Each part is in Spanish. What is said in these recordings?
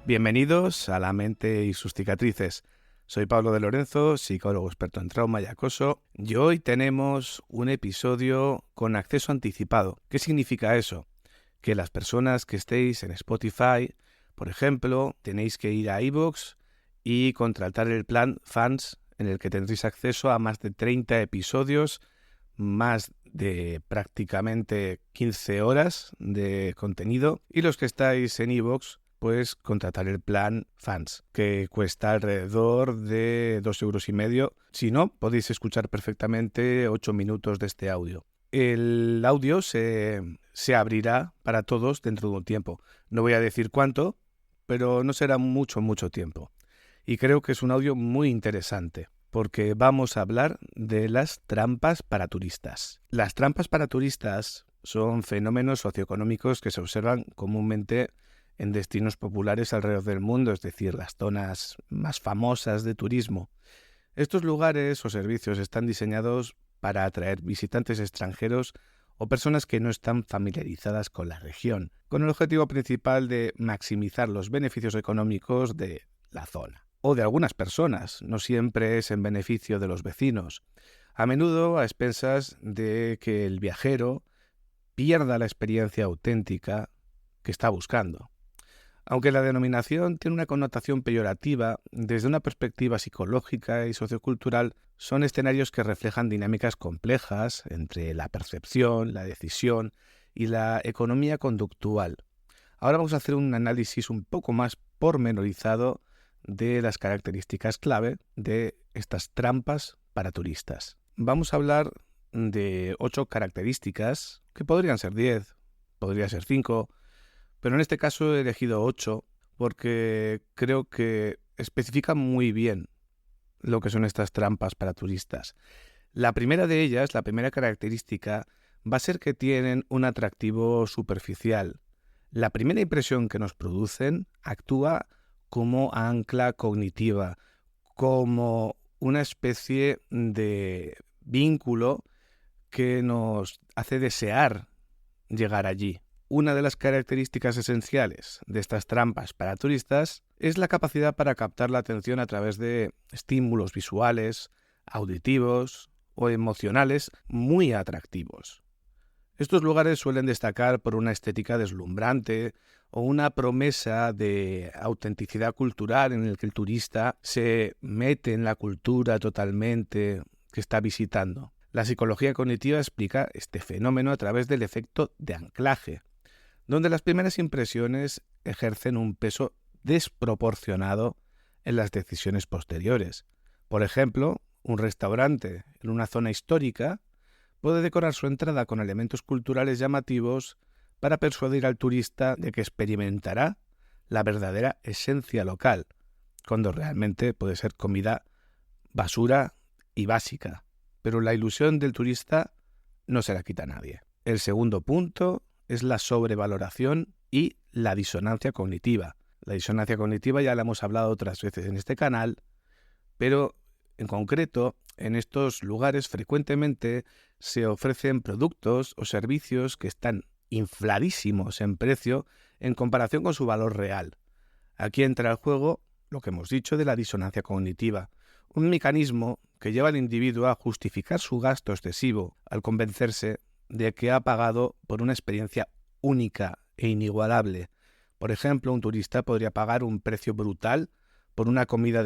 Bienvenidos a La mente y sus cicatrices. Soy Pablo de Lorenzo, psicólogo experto en trauma y acoso, y hoy tenemos un episodio con acceso anticipado. ¿Qué significa eso? Que las personas que estéis en Spotify, por ejemplo, tenéis que ir a iVoox y contratar el plan Fans, en el que tendréis acceso a más de 30 episodios, más de prácticamente 15 horas de contenido, y los que estáis en iVoox, pues contratar el plan Fans, que cuesta alrededor de 2,5 €. Si no, podéis escuchar perfectamente 8 minutos de este audio. El audio se abrirá para todos dentro de un tiempo. No voy a decir cuánto, pero no será mucho tiempo. Y creo que es un audio muy interesante, porque vamos a hablar de las trampas para turistas. Las trampas para turistas son fenómenos socioeconómicos que se observan comúnmente en destinos populares alrededor del mundo, es decir, las zonas más famosas de turismo. Estos lugares o servicios están diseñados para atraer visitantes extranjeros o personas que no están familiarizadas con la región, con el objetivo principal de maximizar los beneficios económicos de la zona. O de algunas personas, no siempre es en beneficio de los vecinos, a menudo a expensas de que el viajero pierda la experiencia auténtica que está buscando. Aunque la denominación tiene una connotación peyorativa, desde una perspectiva psicológica y sociocultural, son escenarios que reflejan dinámicas complejas entre la percepción, la decisión y la economía conductual. Ahora vamos a hacer un análisis un poco más pormenorizado de las características clave de estas trampas para turistas. Vamos a hablar de 8 características, que podrían ser 10, podría ser 5, pero en este caso he elegido 8 porque creo que especifican muy bien lo que son estas trampas para turistas. La primera de ellas, la primera característica, va a ser que tienen un atractivo superficial. La primera impresión que nos producen actúa como ancla cognitiva, como una especie de vínculo que nos hace desear llegar allí. Una de las características esenciales de estas trampas para turistas es la capacidad para captar la atención a través de estímulos visuales, auditivos o emocionales muy atractivos. Estos lugares suelen destacar por una estética deslumbrante o una promesa de autenticidad cultural en el que el turista se mete en la cultura totalmente que está visitando. La psicología cognitiva explica este fenómeno a través del efecto de anclaje, donde las primeras impresiones ejercen un peso desproporcionado en las decisiones posteriores. Por ejemplo, un restaurante en una zona histórica puede decorar su entrada con elementos culturales llamativos para persuadir al turista de que experimentará la verdadera esencia local, cuando realmente puede ser comida basura y básica. Pero la ilusión del turista no se la quita a nadie. El segundo punto es la sobrevaloración y la disonancia cognitiva. La disonancia cognitiva ya la hemos hablado otras veces en este canal, pero en concreto en estos lugares frecuentemente se ofrecen productos o servicios que están infladísimos en precio en comparación con su valor real. Aquí entra el juego lo que hemos dicho de la disonancia cognitiva, un mecanismo que lleva al individuo a justificar su gasto excesivo al convencerse de que ha pagado por una experiencia única e inigualable. Por ejemplo, un turista podría pagar un precio brutal por una comida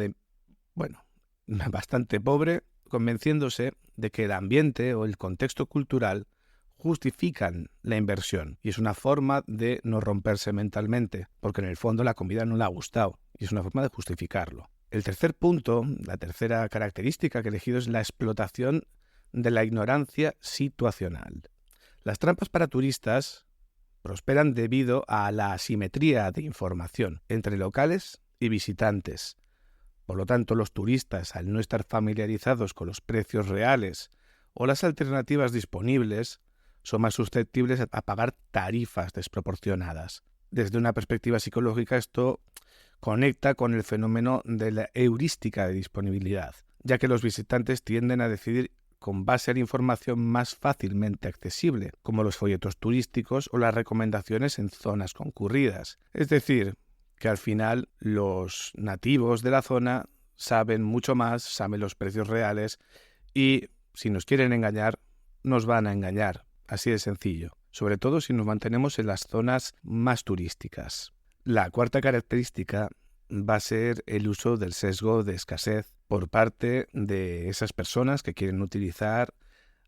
bastante pobre, convenciéndose de que el ambiente o el contexto cultural justifican la inversión. Y es una forma de no romperse mentalmente, porque en el fondo la comida no le ha gustado, y es una forma de justificarlo. El tercer punto, la tercera característica que he elegido es la explotación de la ignorancia situacional. Las trampas para turistas prosperan debido a la asimetría de información entre locales y visitantes. Por lo tanto, los turistas, al no estar familiarizados con los precios reales o las alternativas disponibles, son más susceptibles a pagar tarifas desproporcionadas. Desde una perspectiva psicológica, esto conecta con el fenómeno de la heurística de disponibilidad, ya que los visitantes tienden a decidir con base a la información más fácilmente accesible, como los folletos turísticos o las recomendaciones en zonas concurridas. Es decir, que al final los nativos de la zona saben mucho más, saben los precios reales y si nos quieren engañar, nos van a engañar. Así de sencillo, sobre todo si nos mantenemos en las zonas más turísticas. La cuarta característica va a ser el uso del sesgo de escasez por parte de esas personas que quieren utilizar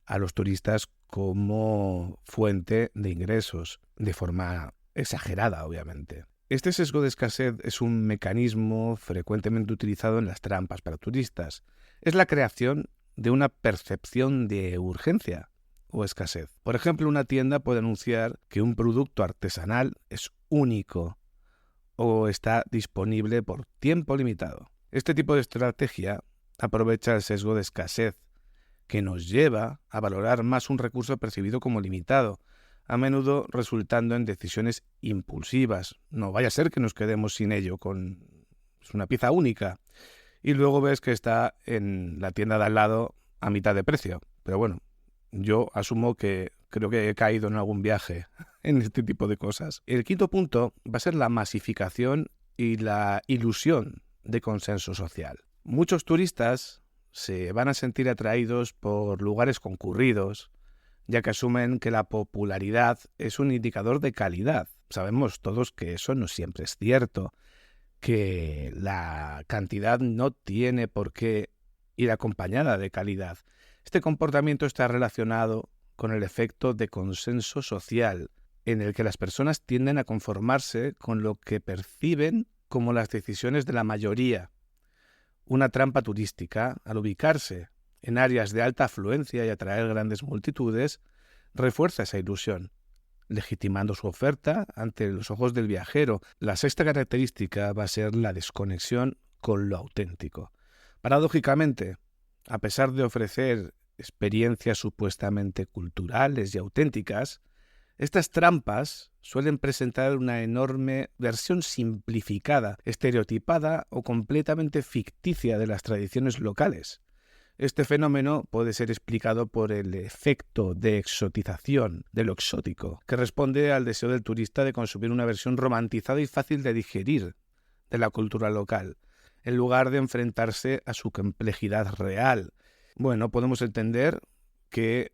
a los turistas como fuente de ingresos, de forma exagerada, obviamente. Este sesgo de escasez es un mecanismo frecuentemente utilizado en las trampas para turistas. Es la creación de una percepción de urgencia o escasez. Por ejemplo, una tienda puede anunciar que un producto artesanal es único o está disponible por tiempo limitado. Este tipo de estrategia aprovecha el sesgo de escasez, que nos lleva a valorar más un recurso percibido como limitado, a menudo resultando en decisiones impulsivas. No vaya a ser que nos quedemos sin ello, es una pieza única, y luego ves que está en la tienda de al lado a mitad de precio. Pero bueno, yo asumo que creo que he caído en algún viaje en este tipo de cosas. El quinto punto va a ser la masificación y la ilusión de consenso social. Muchos turistas se van a sentir atraídos por lugares concurridos, ya que asumen que la popularidad es un indicador de calidad. Sabemos todos que eso no siempre es cierto, que la cantidad no tiene por qué ir acompañada de calidad. Este comportamiento está relacionado con el efecto de consenso social, en el que las personas tienden a conformarse con lo que perciben como las decisiones de la mayoría. Una trampa turística, al ubicarse en áreas de alta afluencia y atraer grandes multitudes, refuerza esa ilusión, legitimando su oferta ante los ojos del viajero. La sexta característica va a ser la desconexión con lo auténtico. Paradójicamente, a pesar de ofrecer experiencias supuestamente culturales y auténticas, estas trampas suelen presentar una enorme versión simplificada, estereotipada o completamente ficticia de las tradiciones locales. Este fenómeno puede ser explicado por el efecto de exotización de lo exótico, que responde al deseo del turista de consumir una versión romantizada y fácil de digerir de la cultura local, en lugar de enfrentarse a su complejidad real. Bueno, podemos entender que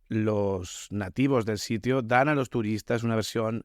los nativos del sitio dan a los turistas una versión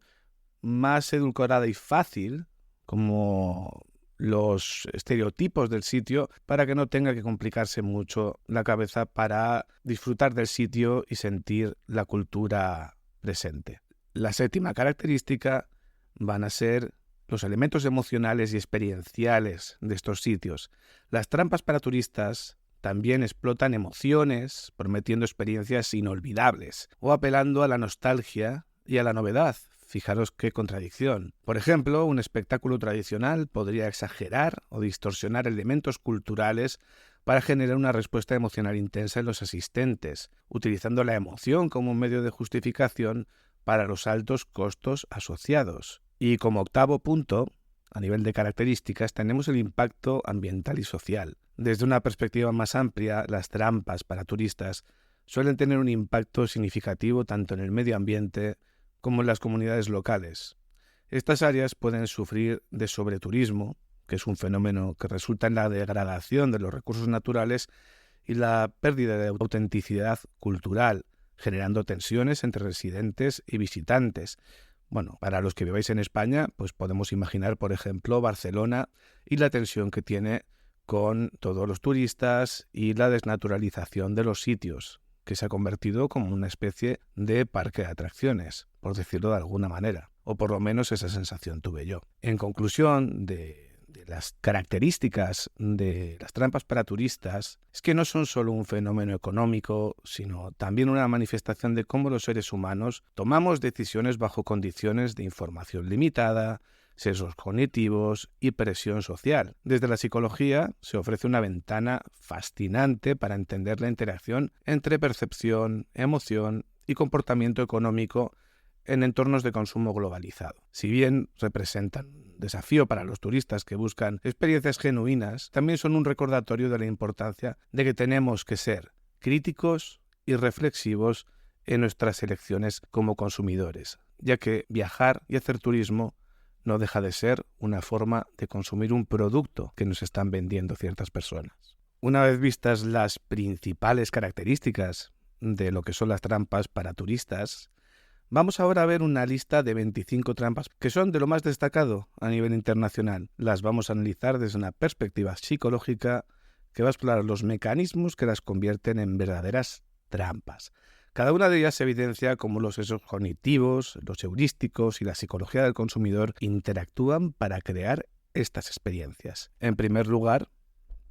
más edulcorada y fácil, como los estereotipos del sitio, para que no tenga que complicarse mucho la cabeza para disfrutar del sitio y sentir la cultura presente. La séptima característica van a ser los elementos emocionales y experienciales de estos sitios. Las trampas para turistas también explotan emociones, prometiendo experiencias inolvidables o apelando a la nostalgia y a la novedad. Fijaros qué contradicción. Por ejemplo, un espectáculo tradicional podría exagerar o distorsionar elementos culturales para generar una respuesta emocional intensa en los asistentes, utilizando la emoción como un medio de justificación para los altos costos asociados. Y como octavo punto, a nivel de características, tenemos el impacto ambiental y social. Desde una perspectiva más amplia, las trampas para turistas suelen tener un impacto significativo tanto en el medio ambiente como en las comunidades locales. Estas áreas pueden sufrir de sobreturismo, que es un fenómeno que resulta en la degradación de los recursos naturales y la pérdida de autenticidad cultural, generando tensiones entre residentes y visitantes. Bueno, para los que viváis en España, pues podemos imaginar, por ejemplo, Barcelona y la tensión que tiene con todos los turistas y la desnaturalización de los sitios, que se ha convertido como una especie de parque de atracciones, por decirlo de alguna manera, o por lo menos esa sensación tuve yo. En conclusión de de las características de las trampas para turistas es que no son solo un fenómeno económico, sino también una manifestación de cómo los seres humanos tomamos decisiones bajo condiciones de información limitada, sesgos cognitivos y presión social. Desde la psicología se ofrece una ventana fascinante para entender la interacción entre percepción, emoción y comportamiento económico en entornos de consumo globalizado. Si bien representan un desafío para los turistas que buscan experiencias genuinas, también son un recordatorio de la importancia de que tenemos que ser críticos y reflexivos en nuestras elecciones como consumidores, ya que viajar y hacer turismo no deja de ser una forma de consumir un producto que nos están vendiendo ciertas personas. Una vez vistas las principales características de lo que son las trampas para turistas, vamos ahora a ver una lista de 25 trampas que son de lo más destacado a nivel internacional. Las vamos a analizar desde una perspectiva psicológica que va a explorar los mecanismos que las convierten en verdaderas trampas. Cada una de ellas evidencia cómo los sesgos cognitivos, los heurísticos y la psicología del consumidor interactúan para crear estas experiencias. En primer lugar,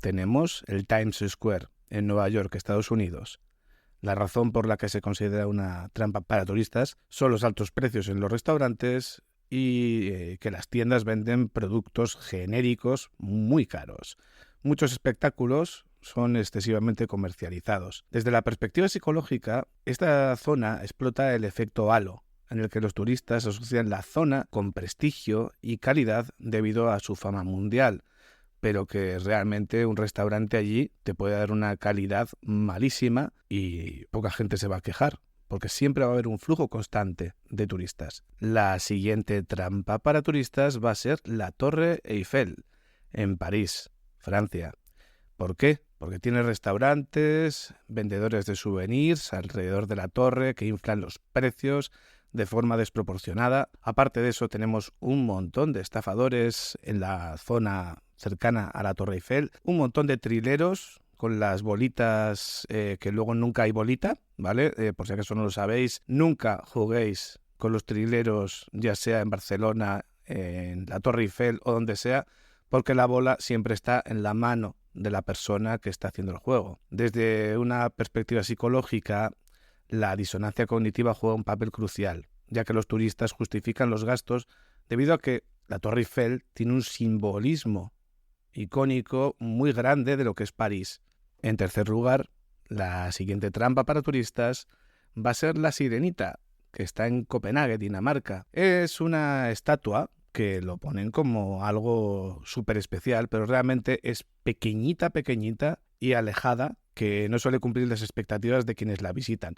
tenemos el Times Square en Nueva York, Estados Unidos. La razón por la que se considera una trampa para turistas son los altos precios en los restaurantes y que las tiendas venden productos genéricos muy caros. Muchos espectáculos son excesivamente comercializados. Desde la perspectiva psicológica, esta zona explota el efecto halo, en el que los turistas asocian la zona con prestigio y calidad debido a su fama mundial, pero que realmente un restaurante allí te puede dar una calidad malísima y poca gente se va a quejar, porque siempre va a haber un flujo constante de turistas. La siguiente trampa para turistas va a ser la Torre Eiffel, en París, Francia. ¿Por qué? Porque tiene restaurantes, vendedores de souvenirs alrededor de la torre que inflan los precios de forma desproporcionada. Aparte de eso, tenemos un montón de estafadores en la zona cercana a la Torre Eiffel, un montón de trileros con las bolitas que luego nunca hay bolita, ¿vale? Por si acaso no lo sabéis, nunca juguéis con los trileros, ya sea en Barcelona, en la Torre Eiffel o donde sea, porque la bola siempre está en la mano de la persona que está haciendo el juego. Desde una perspectiva psicológica, la disonancia cognitiva juega un papel crucial, ya que los turistas justifican los gastos debido a que la Torre Eiffel tiene un simbolismo icónico muy grande de lo que es París. En tercer lugar, la siguiente trampa para turistas va a ser la Sirenita, que está en Copenhague, Dinamarca. Es una estatua que lo ponen como algo súper especial, pero realmente es pequeñita y alejada, que no suele cumplir las expectativas de quienes la visitan.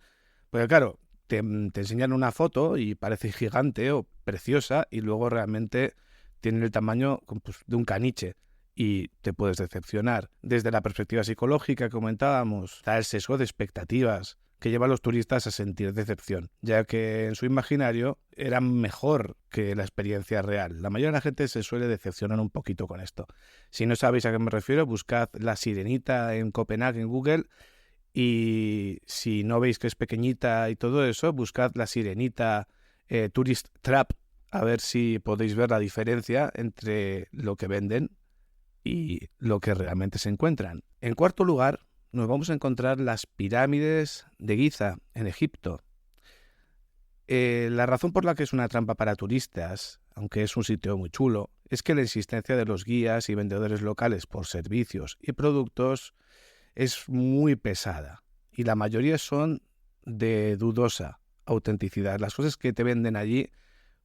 Porque claro, te enseñan una foto y parece gigante o preciosa y luego realmente tiene el tamaño pues, de un caniche y te puedes decepcionar. Desde la perspectiva psicológica que comentábamos, está el sesgo de expectativas que lleva a los turistas a sentir decepción, ya que en su imaginario era mejor que la experiencia real. La mayoría de la gente se suele decepcionar un poquito con esto. Si no sabéis a qué me refiero, buscad la Sirenita en Copenhague en Google y si no veis que es pequeñita y todo eso, buscad la Sirenita Tourist Trap a ver si podéis ver la diferencia entre lo que venden y lo que realmente se encuentran. En cuarto lugar, nos vamos a encontrar las pirámides de Giza, en Egipto. La razón por la que es una trampa para turistas, aunque es un sitio muy chulo, es que la existencia de los guías y vendedores locales por servicios y productos es muy pesada y la mayoría son de dudosa autenticidad. Las cosas que te venden allí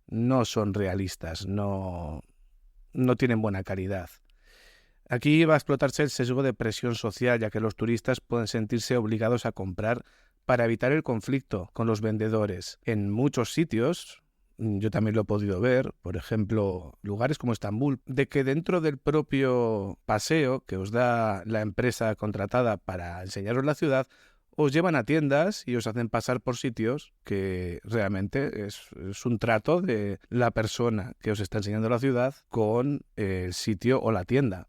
no son realistas, no tienen buena calidad. Aquí va a explotarse el sesgo de presión social, ya que los turistas pueden sentirse obligados a comprar para evitar el conflicto con los vendedores. En muchos sitios, yo también lo he podido ver, por ejemplo, lugares como Estambul, de que dentro del propio paseo que os da la empresa contratada para enseñaros la ciudad, os llevan a tiendas y os hacen pasar por sitios que realmente es un trato de la persona que os está enseñando la ciudad con el sitio o la tienda.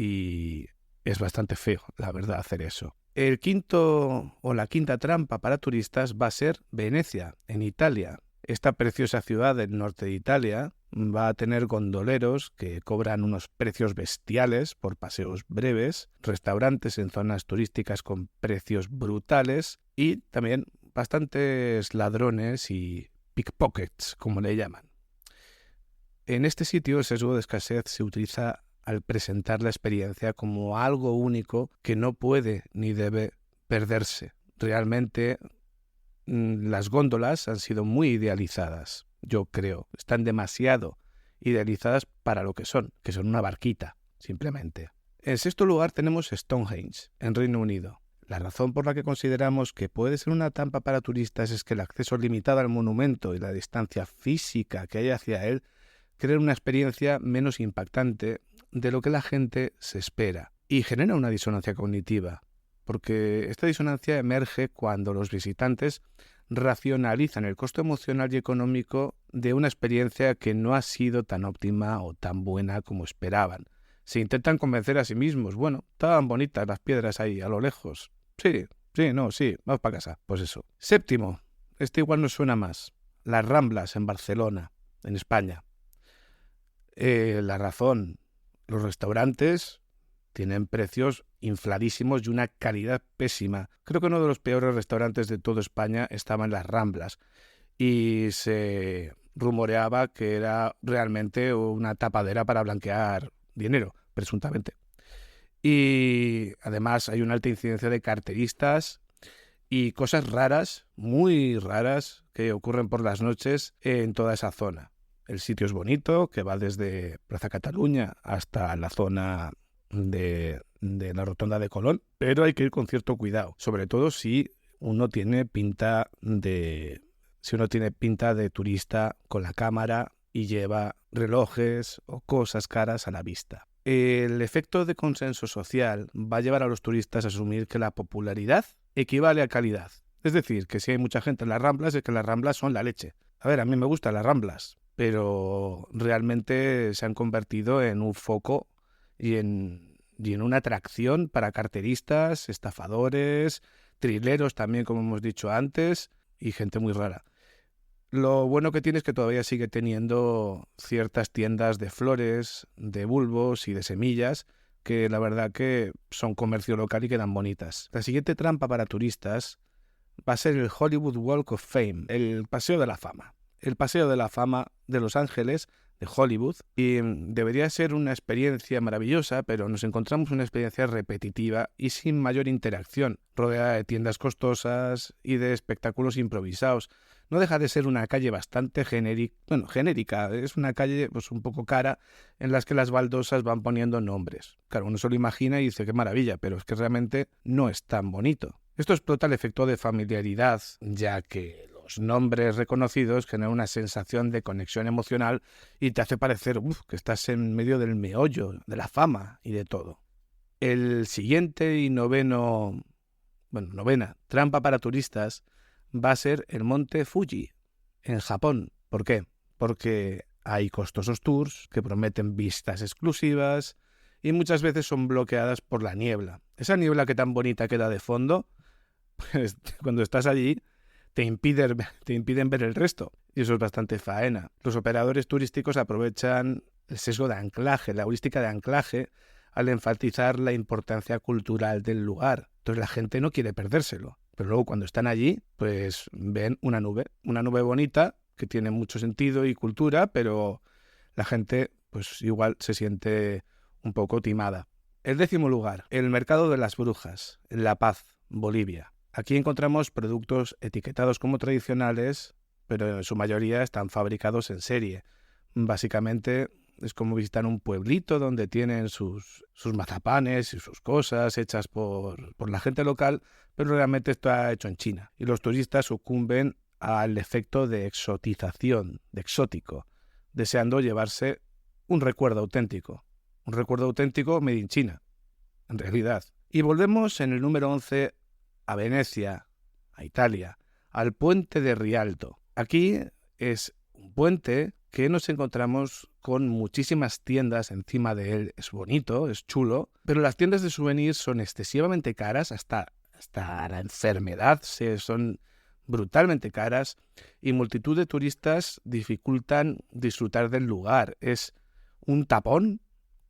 Y es bastante feo, la verdad, hacer eso. El quinto o la quinta trampa para turistas va a ser Venecia, en Italia. Esta preciosa ciudad del norte de Italia va a tener gondoleros que cobran unos precios bestiales por paseos breves, restaurantes en zonas turísticas con precios brutales y también bastantes ladrones y pickpockets, como le llaman. En este sitio el sesgo de escasez se utiliza al presentar la experiencia como algo único que no puede ni debe perderse. Realmente las góndolas han sido muy idealizadas, yo creo. Están demasiado idealizadas para lo que son una barquita, simplemente. En sexto lugar tenemos Stonehenge, en Reino Unido. La razón por la que consideramos que puede ser una trampa para turistas es que el acceso limitado al monumento y la distancia física que hay hacia él crean una experiencia menos impactante de lo que la gente se espera y genera una disonancia cognitiva, porque esta disonancia emerge cuando los visitantes racionalizan el costo emocional y económico de una experiencia que no ha sido tan óptima o tan buena como esperaban. Se intentan convencer a sí mismos, bueno, estaban bonitas las piedras ahí a lo lejos. Sí, vamos para casa. Pues eso. Séptimo, este igual nos suena más. Las Ramblas en Barcelona, en España. La razón, los restaurantes tienen precios infladísimos y una calidad pésima. Creo que uno de los peores restaurantes de toda España estaba en las Ramblas y se rumoreaba que era realmente una tapadera para blanquear dinero, presuntamente. Y además hay una alta incidencia de carteristas y cosas raras, muy raras, que ocurren por las noches en toda esa zona. El sitio es bonito, que va desde Plaza Cataluña hasta la zona de la Rotonda de Colón, pero hay que ir con cierto cuidado, sobre todo si uno tiene pinta de turista con la cámara y lleva relojes o cosas caras a la vista. El efecto de consenso social va a llevar a los turistas a asumir que la popularidad equivale a calidad. Es decir, que si hay mucha gente en las Ramblas, es que las Ramblas son la leche. A ver, a mí me gustan las Ramblas, pero realmente se han convertido en un foco y en una atracción para carteristas, estafadores, trileros también, como hemos dicho antes, y gente muy rara. Lo bueno que tiene es que todavía sigue teniendo ciertas tiendas de flores, de bulbos y de semillas, que la verdad que son comercio local y quedan bonitas. La siguiente trampa para turistas va a ser el Hollywood Walk of Fame, el Paseo de la Fama. El Paseo de la Fama de Los Ángeles, de Hollywood, y debería ser una experiencia maravillosa, pero nos encontramos una experiencia repetitiva y sin mayor interacción, rodeada de tiendas costosas y de espectáculos improvisados. No deja de ser una calle bastante genérica, es una calle pues un poco cara en las que las baldosas van poniendo nombres. Claro, uno se lo imagina y dice qué maravilla, pero es que realmente no es tan bonito. Esto explota el efecto de familiaridad, ya que los nombres reconocidos generan una sensación de conexión emocional y te hace parecer que estás en medio del meollo, de la fama y de todo. El siguiente y novena trampa para turistas va a ser el monte Fuji, en Japón. ¿Por qué? Porque hay costosos tours que prometen vistas exclusivas y muchas veces son bloqueadas por la niebla. Esa niebla que tan bonita queda de fondo, pues cuando estás allí te impiden ver el resto. Y eso es bastante faena. Los operadores turísticos aprovechan el sesgo de anclaje, la heurística de anclaje, al enfatizar la importancia cultural del lugar. Entonces la gente no quiere perdérselo. Pero luego cuando están allí, pues ven una nube bonita que tiene mucho sentido y cultura, pero la gente pues igual se siente un poco timada. El 10º lugar, el mercado de las brujas, en La Paz, Bolivia. Aquí encontramos productos etiquetados como tradicionales, pero en su mayoría están fabricados en serie. Básicamente es como visitar un pueblito donde tienen sus mazapanes y sus cosas hechas por la gente local, pero realmente está hecho en China. Y los turistas sucumben al efecto de exotización, de exótico, deseando llevarse un recuerdo auténtico made in China, en realidad. Y volvemos en el número 11 a Venecia, a Italia, al puente de Rialto. Aquí es un puente que nos encontramos con muchísimas tiendas encima de él. Es bonito, es chulo, pero las tiendas de souvenirs son excesivamente caras, hasta la enfermedad, son brutalmente caras y multitud de turistas dificultan disfrutar del lugar. Es un tapón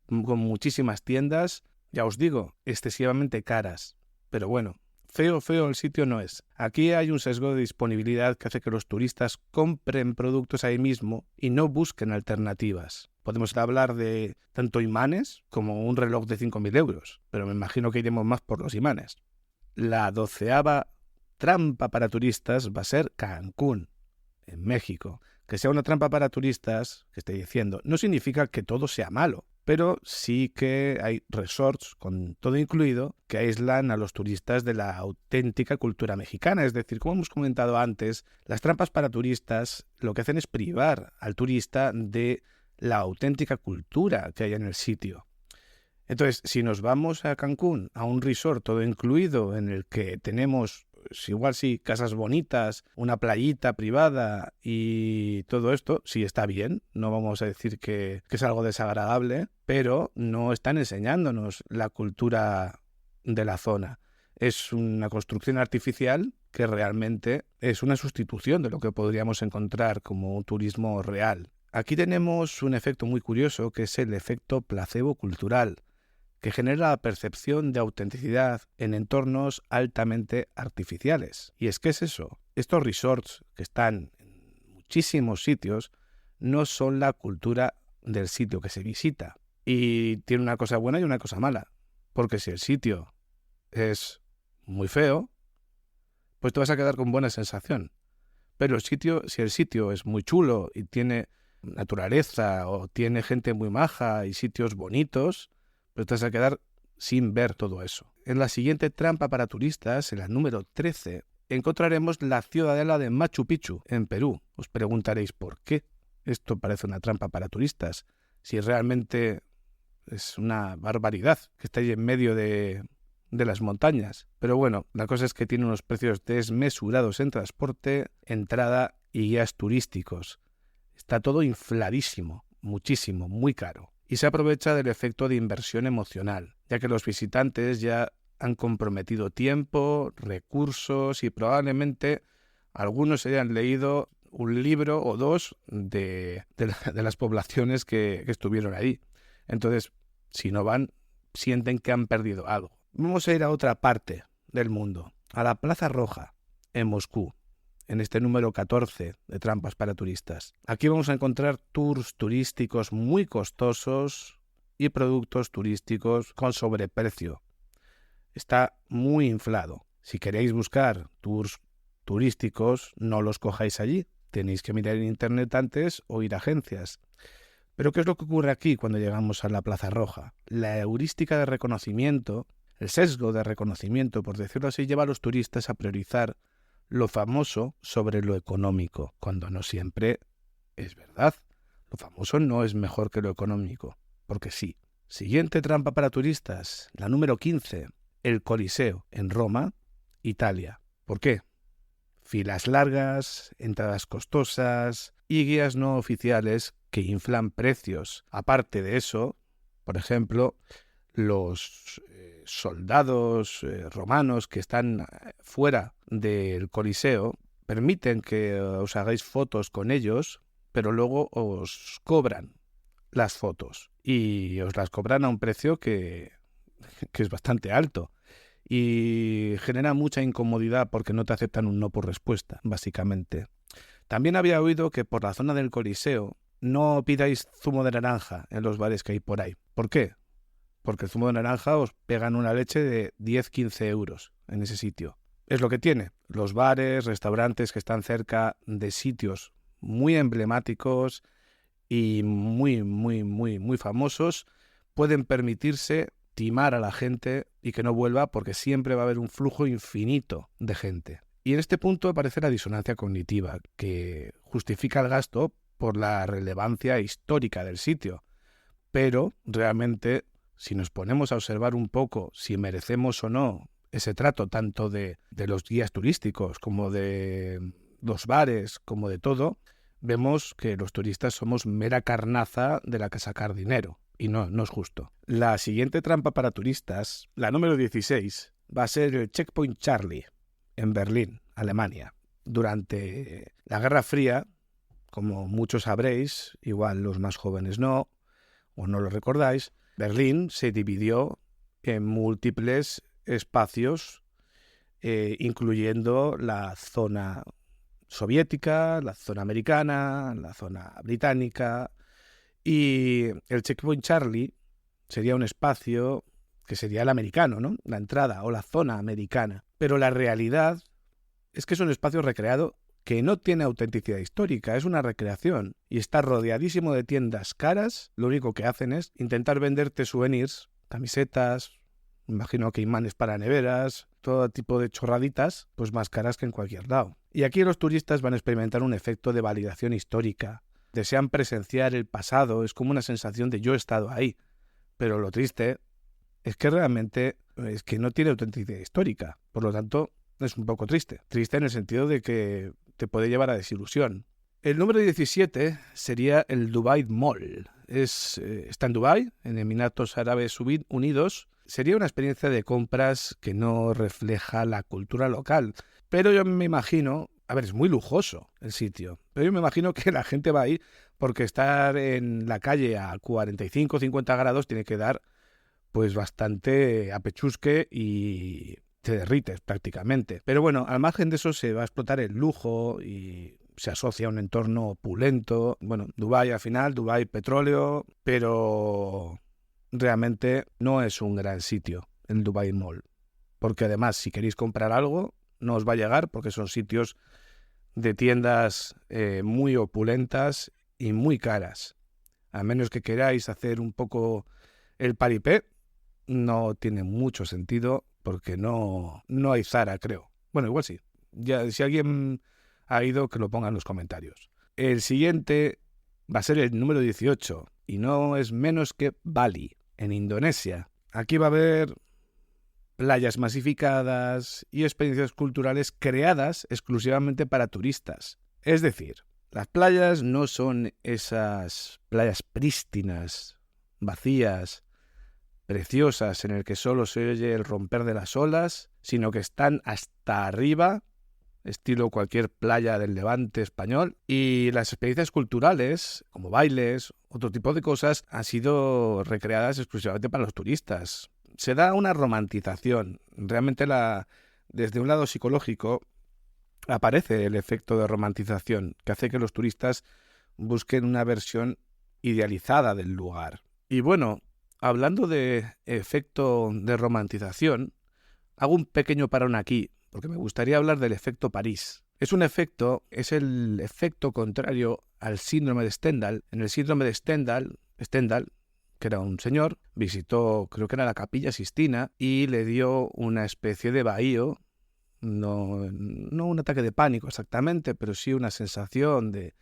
con muchísimas tiendas, ya os digo, excesivamente caras. Pero bueno, feo el sitio no es. Aquí hay un sesgo de disponibilidad que hace que los turistas compren productos ahí mismo y no busquen alternativas. Podemos hablar de tanto imanes como un reloj de 5.000 euros, pero me imagino que iremos más por los imanes. La 12ª trampa para turistas va a ser Cancún, en México. Que sea una trampa para turistas, que estoy diciendo, no significa que todo sea malo, pero sí que hay resorts con todo incluido que aíslan a los turistas de la auténtica cultura mexicana. Es decir, como hemos comentado antes, las trampas para turistas lo que hacen es privar al turista de la auténtica cultura que hay en el sitio. Entonces, si nos vamos a Cancún, a un resort todo incluido en el que tenemos, igual sí, casas bonitas, una playita privada y todo esto, sí está bien, no vamos a decir que es algo desagradable, pero no están enseñándonos la cultura de la zona. Es una construcción artificial que realmente es una sustitución de lo que podríamos encontrar como un turismo real. Aquí tenemos un efecto muy curioso que es el efecto placebo cultural, que genera la percepción de autenticidad en entornos altamente artificiales. ¿Y es qué es eso? Estos resorts que están en muchísimos sitios no son la cultura del sitio que se visita. Y tiene una cosa buena y una cosa mala. Porque si el sitio es muy feo, pues te vas a quedar con buena sensación. Pero si el sitio es muy chulo y tiene naturaleza o tiene gente muy maja y sitios bonitos, pero te vas a quedar sin ver todo eso. En la siguiente trampa para turistas, en la número 13, encontraremos la ciudadela de Machu Picchu, en Perú. Os preguntaréis por qué esto parece una trampa para turistas, si realmente es una barbaridad que está ahí en medio de las montañas. Pero bueno, la cosa es que tiene unos precios desmesurados en transporte, entrada y guías turísticos. Está todo infladísimo, muchísimo, muy caro. Y se aprovecha del efecto de inversión emocional, ya que los visitantes ya han comprometido tiempo, recursos y probablemente algunos hayan leído un libro o dos de las poblaciones que estuvieron ahí. Entonces, si no van, sienten que han perdido algo. Vamos a ir a otra parte del mundo, a la Plaza Roja, en Moscú, en este número 14 de trampas para turistas. Aquí vamos a encontrar tours turísticos muy costosos y productos turísticos con sobreprecio. Está muy inflado. Si queréis buscar tours turísticos, no los cojáis allí. Tenéis que mirar en internet antes o ir a agencias. Pero ¿qué es lo que ocurre aquí cuando llegamos a la Plaza Roja? La heurística de reconocimiento, el sesgo de reconocimiento, por decirlo así, lleva a los turistas a priorizar lo famoso sobre lo económico, cuando no siempre es verdad. Lo famoso no es mejor que lo económico, porque sí. Siguiente trampa para turistas, la número 15, el Coliseo, en Roma, Italia. ¿Por qué? Filas largas, entradas costosas y guías no oficiales que inflan precios. Aparte de eso, por ejemplo, los soldados romanos que están fuera del Coliseo permiten que os hagáis fotos con ellos, pero luego os cobran las fotos y os las cobran a un precio que es bastante alto y genera mucha incomodidad porque no te aceptan un no por respuesta, básicamente. También había oído que por la zona del Coliseo no pidáis zumo de naranja en los bares que hay por ahí. ¿Por qué? Porque el zumo de naranja os pegan una leche de 10-15 euros en ese sitio. Es lo que tiene. Los bares, restaurantes que están cerca de sitios muy emblemáticos y muy famosos pueden permitirse timar a la gente y que no vuelva porque siempre va a haber un flujo infinito de gente. Y en este punto aparece la disonancia cognitiva, que justifica el gasto por la relevancia histórica del sitio. Pero realmente, si nos ponemos a observar un poco si merecemos o no ese trato tanto de los guías turísticos como de los bares, como de todo, vemos que los turistas somos mera carnaza de la que sacar dinero. Y no es justo. La siguiente trampa para turistas, la número 16, va a ser el Checkpoint Charlie, en Berlín, Alemania, durante la Guerra Fría, como muchos sabréis, igual los más jóvenes no, o no lo recordáis, Berlín se dividió en múltiples espacios, incluyendo la zona soviética, la zona americana, la zona británica, y el Checkpoint Charlie sería un espacio que sería el americano, ¿no? La entrada o la zona americana. Pero la realidad es que es un espacio recreado que no tiene autenticidad histórica, es una recreación y está rodeadísimo de tiendas caras. Lo único que hacen es intentar venderte souvenirs, camisetas, imagino que imanes para neveras, todo tipo de chorraditas, pues más caras que en cualquier lado. Y aquí los turistas van a experimentar un efecto de validación histórica. Desean presenciar el pasado, es como una sensación de yo he estado ahí. Pero lo triste es que realmente es que no tiene autenticidad histórica. Por lo tanto, es un poco triste. Triste en el sentido de que te puede llevar a desilusión. El número 17 sería el Dubai Mall. Está en Dubái, en Emiratos Árabes Unidos. Sería una experiencia de compras que no refleja la cultura local. Pero yo me imagino, a ver, es muy lujoso el sitio, pero yo me imagino que la gente va ahí porque estar en la calle a 45 o 50 grados tiene que dar pues bastante apechusque y te derrites prácticamente. Pero bueno, al margen de eso se va a explotar el lujo y se asocia a un entorno opulento. Bueno, Dubái al final, Dubái petróleo, pero realmente no es un gran sitio el Dubai Mall. Porque además, si queréis comprar algo, no os va a llegar porque son sitios de tiendas muy opulentas y muy caras. A menos que queráis hacer un poco el paripé, no tiene mucho sentido porque no hay Zara, creo. Bueno, igual sí. Ya, si alguien ha ido, que lo ponga en los comentarios. El siguiente va a ser el número 18 y no es menos que Bali, en Indonesia. Aquí va a haber playas masificadas y experiencias culturales creadas exclusivamente para turistas. Es decir, las playas no son esas playas prístinas, vacías, preciosas, en el que solo se oye el romper de las olas, sino que están hasta arriba, estilo cualquier playa del Levante español, y las experiencias culturales, como bailes, otro tipo de cosas, han sido recreadas exclusivamente para los turistas. Se da una romantización. Realmente desde un lado psicológico aparece el efecto de romantización que hace que los turistas busquen una versión idealizada del lugar. Y bueno, hablando de efecto de romantización, hago un pequeño parón aquí, porque me gustaría hablar del efecto París. Es el efecto contrario al síndrome de Stendhal. En el síndrome de Stendhal, que era un señor, visitó, creo que era la Capilla Sixtina, y le dio una especie de vahío, no un ataque de pánico exactamente, pero sí una sensación de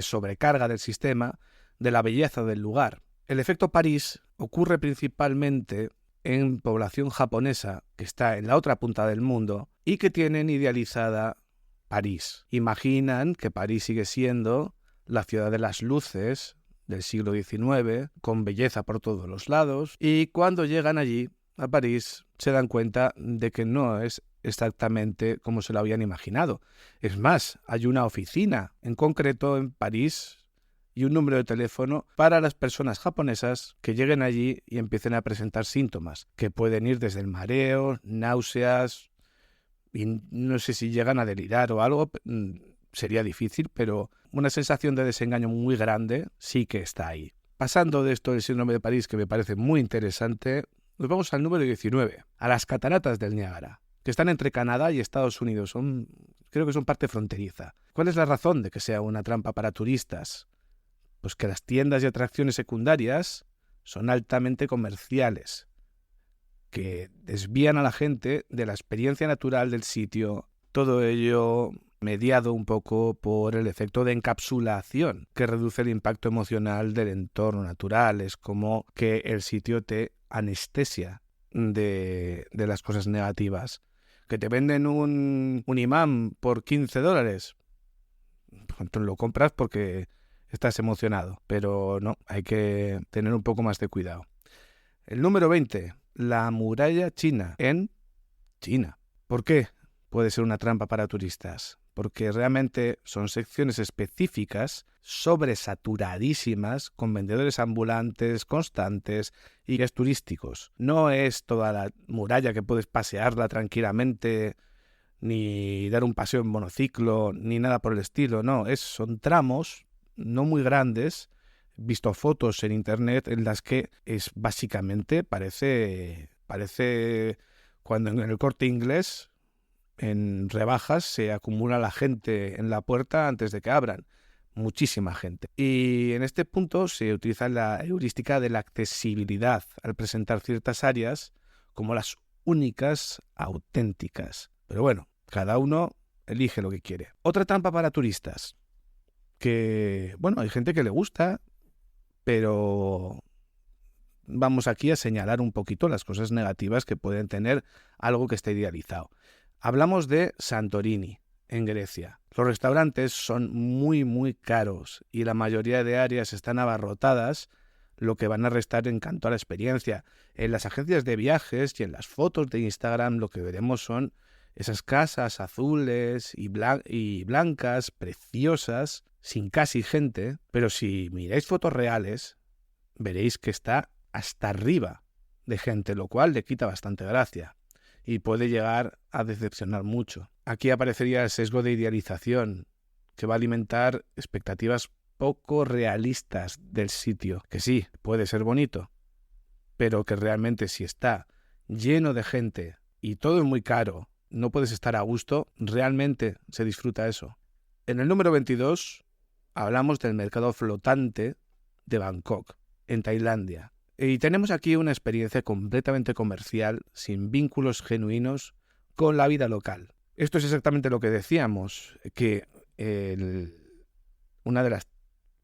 sobrecarga del sistema, de la belleza del lugar. El efecto París ocurre principalmente en población japonesa que está en la otra punta del mundo y que tienen idealizada París. Imaginan que París sigue siendo la ciudad de las luces del siglo XIX, con belleza por todos los lados, y cuando llegan allí, a París, se dan cuenta de que no es exactamente como se lo habían imaginado. Es más, hay una oficina en concreto en París y un número de teléfono para las personas japonesas que lleguen allí y empiecen a presentar síntomas, que pueden ir desde el mareo, náuseas, y no sé si llegan a delirar o algo, sería difícil, pero una sensación de desengaño muy grande sí que está ahí. Pasando de esto del síndrome de París, que me parece muy interesante, nos vamos al número 19, a las cataratas del Niágara, que están entre Canadá y Estados Unidos. Creo que son parte fronteriza. ¿Cuál es la razón de que sea una trampa para turistas? Pues que las tiendas y atracciones secundarias son altamente comerciales, que desvían a la gente de la experiencia natural del sitio. Todo ello mediado un poco por el efecto de encapsulación, que reduce el impacto emocional del entorno natural. Es como que el sitio te anestesia de las cosas negativas. Que te venden un imán por $15, entonces lo compras porque estás emocionado, pero no, hay que tener un poco más de cuidado. El número 20, la muralla china en China. ¿Por qué puede ser una trampa para turistas? porque realmente son secciones específicas, sobresaturadísimas, con vendedores ambulantes, constantes y guías turísticos. No es toda la muralla que puedes pasearla tranquilamente, ni dar un paseo en monociclo, ni nada por el estilo. No, son tramos no muy grandes. He visto fotos en internet en las que es básicamente, parece cuando en el Corte Inglés, en rebajas, se acumula la gente en la puerta antes de que abran. Muchísima gente. Y en este punto se utiliza la heurística de la accesibilidad al presentar ciertas áreas como las únicas auténticas. Pero bueno, cada uno elige lo que quiere. Otra trampa para turistas, que, bueno, hay gente que le gusta, pero vamos aquí a señalar un poquito las cosas negativas que pueden tener algo que esté idealizado. Hablamos de Santorini, en Grecia. Los restaurantes son muy, muy caros y la mayoría de áreas están abarrotadas, lo que van a restar encanto a la experiencia. En las agencias de viajes y en las fotos de Instagram lo que veremos son esas casas azules y blancas, preciosas, sin casi gente, pero si miráis fotos reales, veréis que está hasta arriba de gente, lo cual le quita bastante gracia y puede llegar a decepcionar mucho. Aquí aparecería el sesgo de idealización, que va a alimentar expectativas poco realistas del sitio, que sí, puede ser bonito, pero que realmente si está lleno de gente y todo es muy caro, no puedes estar a gusto, realmente se disfruta eso. En el número 22 hablamos del mercado flotante de Bangkok, en Tailandia. Y tenemos aquí una experiencia completamente comercial, sin vínculos genuinos con la vida local. Esto es exactamente lo que decíamos, que una de las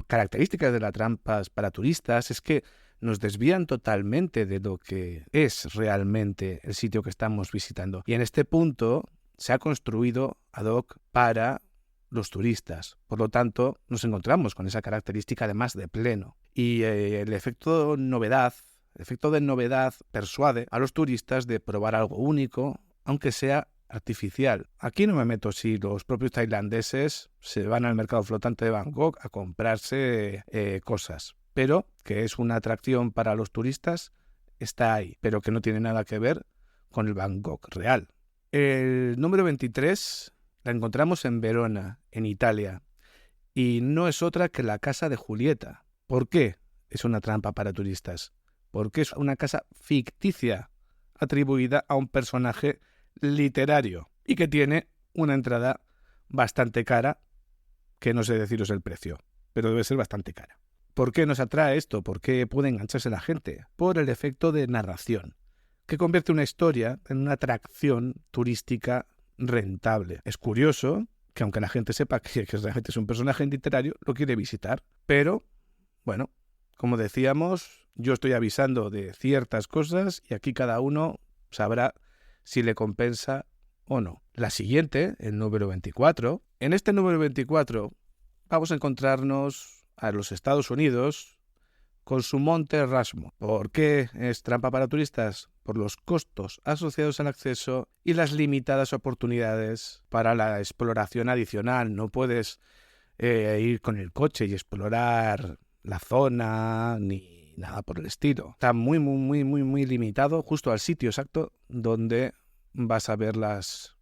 características de las trampas para turistas es que nos desvían totalmente de lo que es realmente el sitio que estamos visitando. Y en este punto se ha construido ad hoc para los turistas. Por lo tanto, nos encontramos con esa característica además de pleno. Y el efecto de novedad persuade a los turistas de probar algo único, aunque sea artificial. Aquí no me meto si los propios tailandeses se van al mercado flotante de Bangkok a comprarse cosas, pero que es una atracción para los turistas, está ahí, pero que no tiene nada que ver con el Bangkok real. El número 23 la encontramos en Verona, en Italia, y no es otra que la Casa de Julieta. ¿Por qué es una trampa para turistas? Porque es una casa ficticia atribuida a un personaje literario y que tiene una entrada bastante cara, que no sé deciros el precio, pero debe ser bastante cara. ¿Por qué nos atrae esto? ¿Por qué puede engancharse la gente? Por el efecto de narración, que convierte una historia en una atracción turística rentable. Es curioso que aunque la gente sepa que realmente es un personaje literario, lo quiere visitar, pero, bueno, como decíamos, yo estoy avisando de ciertas cosas y aquí cada uno sabrá si le compensa o no. La siguiente, el número 24. En este número 24 vamos a encontrarnos a los Estados Unidos con su Monte Rushmore. ¿Por qué es trampa para turistas? Por los costos asociados al acceso y las limitadas oportunidades para la exploración adicional. No puedes ir con el coche y explorar la zona ni nada por el estilo. Está muy limitado justo al sitio exacto donde vas a ver las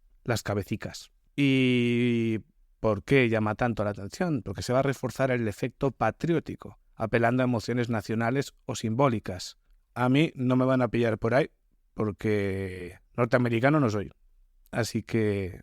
cabecicas. ¿Y por qué llama tanto la atención? Porque se va a reforzar el efecto patriótico, apelando a emociones nacionales o simbólicas. A mí no me van a pillar por ahí porque norteamericano no soy. Así que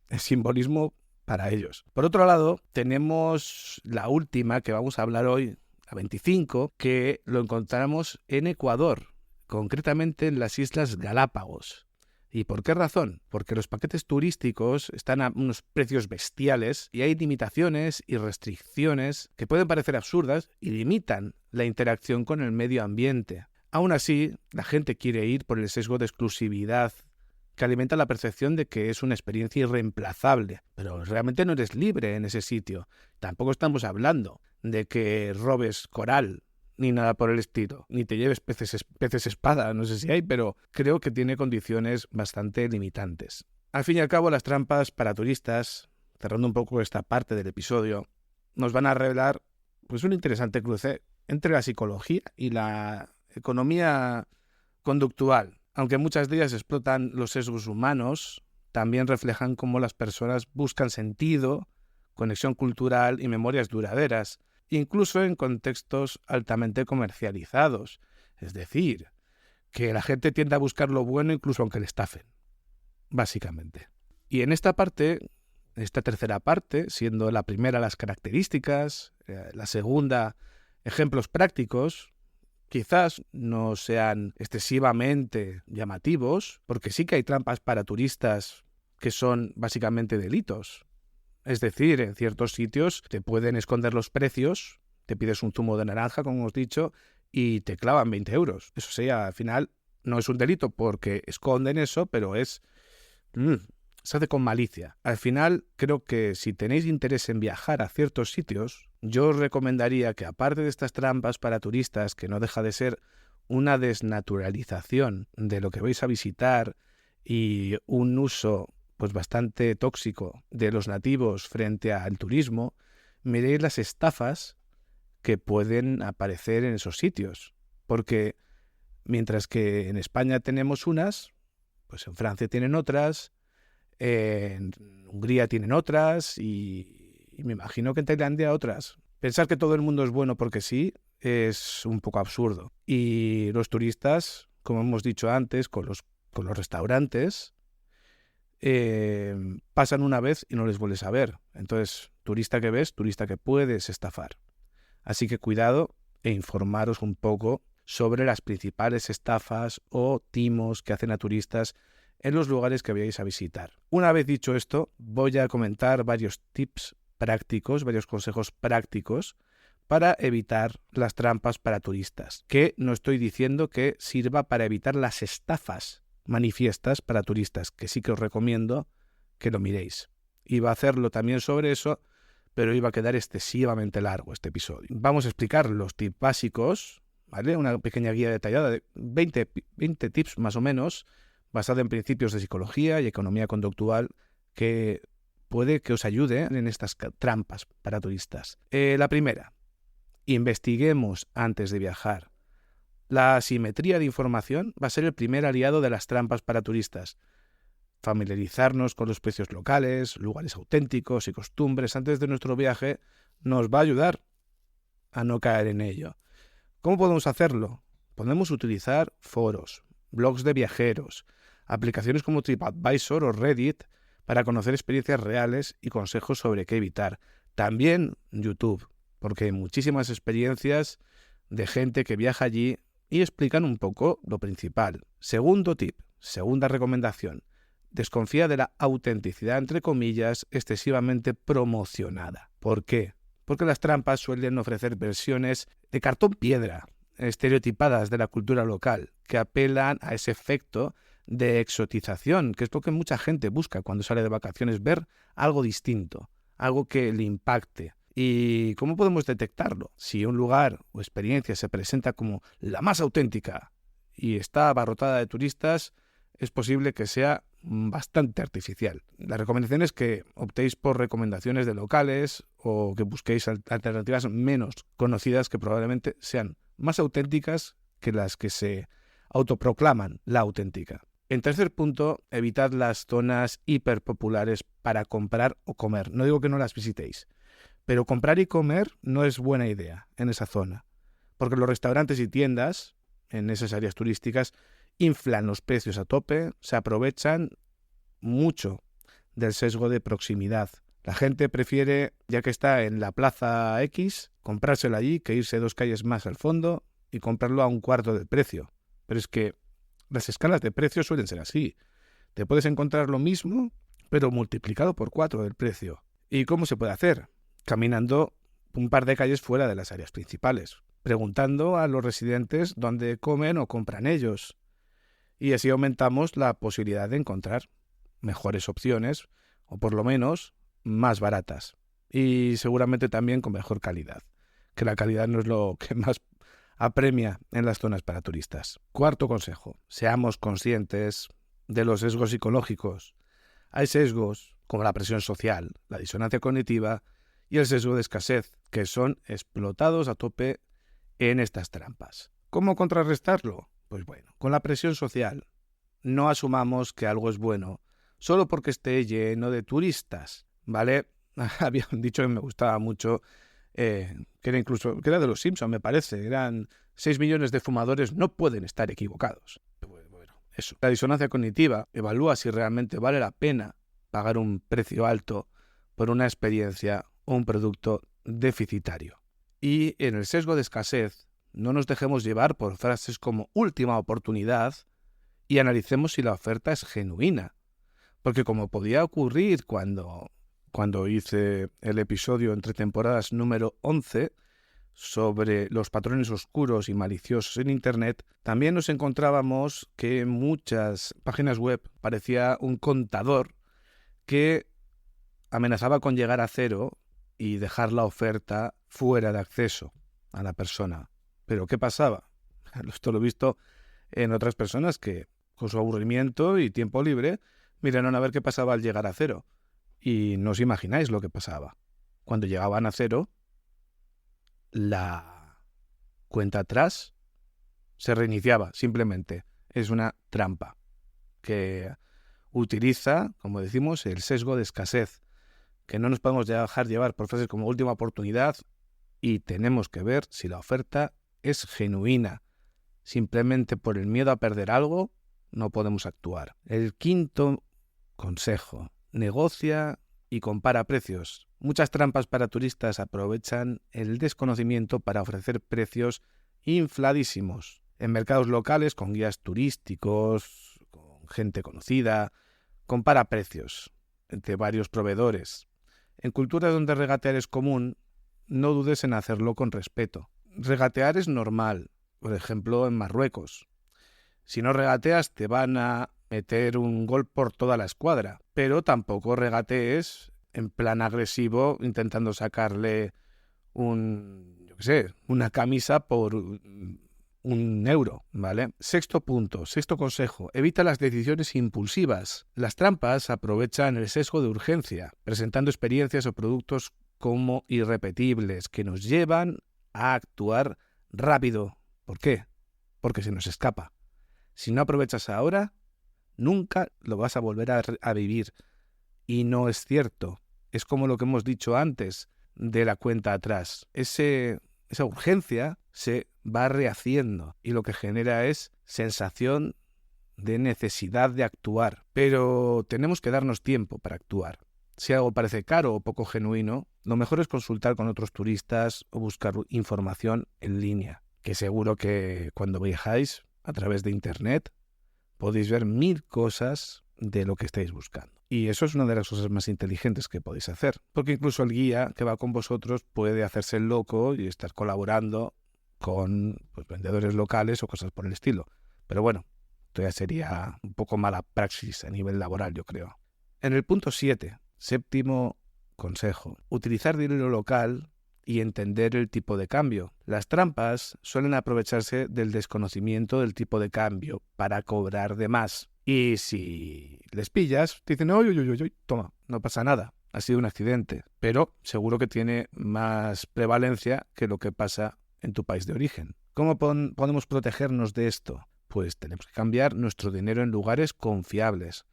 el simbolismo para ellos. Por otro lado, tenemos la última que vamos a hablar hoy, la 25, que lo encontramos en Ecuador, concretamente en las Islas Galápagos. ¿Y por qué razón? Porque los paquetes turísticos están a unos precios bestiales y hay limitaciones y restricciones que pueden parecer absurdas y limitan la interacción con el medio ambiente. Aún así, la gente quiere ir por el sesgo de exclusividad que alimenta la percepción de que es una experiencia irreemplazable, pero realmente no eres libre en ese sitio. Tampoco estamos hablando de que robes coral ni nada por el estilo, ni te lleves peces espada, no sé si hay, pero creo que tiene condiciones bastante limitantes. Al fin y al cabo, las trampas para turistas cerrando un poco esta parte del episodio, nos van a revelar pues un interesante cruce entre la psicología y la economía conductual. Aunque muchas de ellas explotan los sesgos humanos, también reflejan cómo las personas buscan sentido, conexión cultural y memorias duraderas, incluso en contextos altamente comercializados. Es decir, que la gente tiende a buscar lo bueno incluso aunque le estafen, básicamente. Y en esta tercera parte, siendo la primera las características, la segunda ejemplos prácticos, quizás no sean excesivamente llamativos, porque sí que hay trampas para turistas que son básicamente delitos. Es decir, en ciertos sitios te pueden esconder los precios, te pides un zumo de naranja, como hemos dicho, y te clavan 20 euros. Eso sí, al final no es un delito porque esconden eso, pero se hace con malicia. Al final, creo que si tenéis interés en viajar a ciertos sitios, yo os recomendaría que, aparte de estas trampas para turistas, que no deja de ser una desnaturalización de lo que vais a visitar y un uso pues bastante tóxico de los nativos frente al turismo, miréis las estafas que pueden aparecer en esos sitios. Porque mientras que en España tenemos unas, pues en Francia tienen otras, en Hungría tienen otras y me imagino que en Tailandia otras. Pensar que todo el mundo es bueno porque sí es un poco absurdo. Y los turistas, como hemos dicho antes, con los restaurantes, pasan una vez y no les vuelves a ver. Entonces, turista que ves, turista que puedes estafar. Así que cuidado e informaros un poco sobre las principales estafas o timos que hacen a turistas en los lugares que vayáis a visitar. Una vez dicho esto, voy a comentar varios tips prácticos, varios consejos prácticos para evitar las trampas para turistas, que no estoy diciendo que sirva para evitar las estafas manifiestas para turistas, que sí que os recomiendo que lo miréis. Iba a hacerlo también sobre eso, pero iba a quedar excesivamente largo este episodio. Vamos a explicar los tips básicos, ¿vale? Una pequeña guía detallada de 20 tips más o menos, basada en principios de psicología y economía conductual, que puede que os ayude en estas trampas para turistas. La primera, investiguemos antes de viajar. La asimetría de información va a ser el primer aliado de las trampas para turistas. Familiarizarnos con los precios locales, lugares auténticos y costumbres antes de nuestro viaje nos va a ayudar a no caer en ello. ¿Cómo podemos hacerlo? Podemos utilizar foros, blogs de viajeros, aplicaciones como TripAdvisor o Reddit para conocer experiencias reales y consejos sobre qué evitar. También YouTube, porque hay muchísimas experiencias de gente que viaja allí y explican un poco lo principal. Segundo tip, segunda recomendación. Desconfía de la autenticidad, entre comillas, excesivamente promocionada. ¿Por qué? Porque las trampas suelen ofrecer versiones de cartón piedra, estereotipadas de la cultura local, que apelan a ese efecto de exotización, que es lo que mucha gente busca cuando sale de vacaciones, ver algo distinto, algo que le impacte. ¿Y cómo podemos detectarlo? Si un lugar o experiencia se presenta como la más auténtica y está abarrotada de turistas, es posible que sea bastante artificial. La recomendación es que optéis por recomendaciones de locales o que busquéis alternativas menos conocidas que probablemente sean más auténticas que las que se autoproclaman la auténtica. En tercer punto, evitad las zonas hiperpopulares para comprar o comer. No digo que no las visitéis, pero comprar y comer no es buena idea en esa zona, porque los restaurantes y tiendas en esas áreas turísticas inflan los precios a tope, se aprovechan mucho del sesgo de proximidad. La gente prefiere, ya que está en la plaza X, comprárselo allí que irse 2 calles más al fondo y comprarlo a un cuarto del precio. Pero es que las escalas de precios suelen ser así. Te puedes encontrar lo mismo, pero multiplicado por 4 del precio. ¿Y cómo se puede hacer? Caminando un par de calles fuera de las áreas principales, preguntando a los residentes dónde comen o compran ellos. Y así aumentamos la posibilidad de encontrar mejores opciones, o por lo menos más baratas. Y seguramente también con mejor calidad, que la calidad no es lo que más apremia en las zonas para turistas. Cuarto consejo, seamos conscientes de los sesgos psicológicos. Hay sesgos como la presión social, la disonancia cognitiva y el sesgo de escasez, que son explotados a tope en estas trampas. ¿Cómo contrarrestarlo? Pues bueno, con la presión social. No asumamos que algo es bueno solo porque esté lleno de turistas, ¿vale? Había un dicho que me gustaba mucho, que era de los Simpson, me parece. Eran 6 millones de fumadores, no pueden estar equivocados. Bueno, eso. La disonancia cognitiva evalúa si realmente vale la pena pagar un precio alto por una experiencia o un producto deficitario. Y en el sesgo de escasez, no nos dejemos llevar por frases como última oportunidad y analicemos si la oferta es genuina. Porque como podía ocurrir cuando hice el episodio entre temporadas número 11 sobre los patrones oscuros y maliciosos en Internet, también nos encontrábamos que en muchas páginas web parecía un contador que amenazaba con llegar a cero y dejar la oferta fuera de acceso a la persona. Pero ¿qué pasaba? Esto lo he visto en otras personas que, con su aburrimiento y tiempo libre, miraron a ver qué pasaba al llegar a cero. Y no os imagináis lo que pasaba. Cuando llegaban a cero, la cuenta atrás se reiniciaba, simplemente. Es una trampa que utiliza, como decimos, el sesgo de escasez, que no nos podemos dejar llevar por frases como última oportunidad y tenemos que ver si la oferta es genuina. Simplemente por el miedo a perder algo no podemos actuar. El quinto consejo: negocia y compara precios. Muchas trampas para turistas aprovechan el desconocimiento para ofrecer precios infladísimos. En mercados locales, con guías turísticos, con gente conocida, compara precios entre varios proveedores. En culturas donde regatear es común, no dudes en hacerlo con respeto. Regatear es normal, por ejemplo en Marruecos. Si no regateas te van a meter un gol por toda la escuadra, pero tampoco regatees en plan agresivo intentando sacarle una camisa por €1, ¿vale? Sexto consejo: evita las decisiones impulsivas. Las trampas aprovechan el sesgo de urgencia, presentando experiencias o productos como irrepetibles que nos llevan a actuar rápido. ¿Por qué? Porque se nos escapa. Si no aprovechas ahora, nunca lo vas a volver a vivir. Y no es cierto. Es como lo que hemos dicho antes de la cuenta atrás. Esa urgencia se va rehaciendo y lo que genera es sensación de necesidad de actuar. Pero tenemos que darnos tiempo para actuar. Si algo parece caro o poco genuino, lo mejor es consultar con otros turistas o buscar información en línea, que seguro que cuando viajáis a través de Internet podéis ver 1000 cosas de lo que estáis buscando. Y eso es una de las cosas más inteligentes que podéis hacer, porque incluso el guía que va con vosotros puede hacerse el loco y estar colaborando con vendedores locales o cosas por el estilo. Pero bueno, esto ya sería un poco mala praxis a nivel laboral, yo creo. En el punto 7, séptimo consejo: utilizar dinero local y entender el tipo de cambio. Las trampas suelen aprovecharse del desconocimiento del tipo de cambio para cobrar de más. Y si les pillas, te dicen, oye, toma, no pasa nada, ha sido un accidente. Pero seguro que tiene más prevalencia que lo que pasa en tu país de origen. ¿Cómo podemos protegernos de esto? Pues tenemos que cambiar nuestro dinero en lugares confiables,